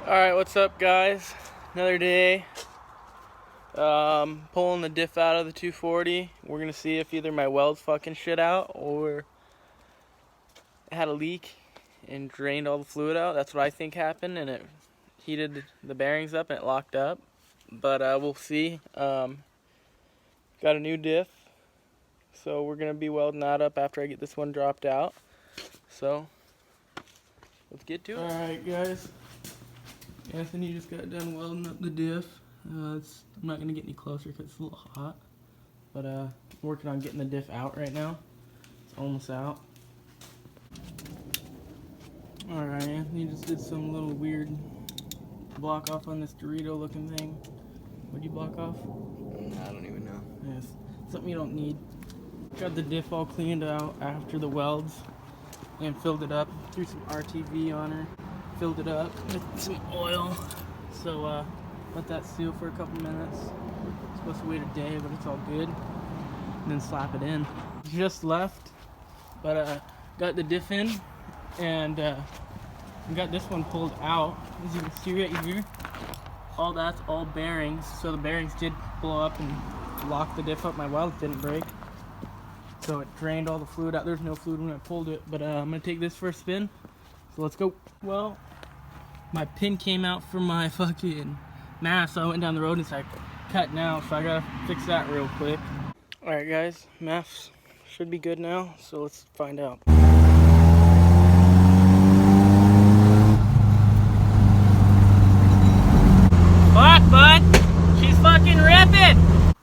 Alright, what's up guys? Another day. Pulling the diff out of the 240. We're gonna see if either my weld's fucking shit out or it had a leak and drained all the fluid out. That's what I think happened, and it heated the bearings up and it locked up. But we'll see. Got a new diff, so we're gonna be welding that up after I get this one dropped out. So let's get to it. Alright guys, Anthony just got done welding up the diff. I'm not going to get any closer because it's a little hot. But I'm working on getting the diff out right now. It's almost out. Alright, Anthony just did some little weird block off on this Dorito looking thing. What'd you block off? I don't even know. Yes, something you don't need. Got the diff all cleaned out after the welds and filled it up. Threw some RTV on her. Filled it up with some oil. So let that seal for a couple minutes. It's supposed to wait a day, but it's all good. And then slap it in. Just left, but got the diff in, and got this one pulled out. As you can see right here, all that's all bearings. So the bearings did blow up and lock the diff up. My weld didn't break. So it drained all the fluid out. There's no fluid when I pulled it, but I'm gonna take this for a spin. So let's go. Well, my pin came out from my fucking mask, so I went down the road and started cutting out, so I gotta fix that real quick. Alright guys, maths should be good now, so let's find out. Fuck, bud! She's fucking ripping!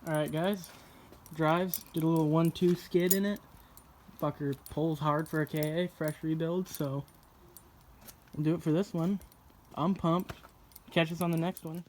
Alright guys, drives, did a little 1-2 skid in it. Fucker pulls hard for a KA, fresh rebuild, so we'll do it for this one. I'm pumped. Catch us on the next one.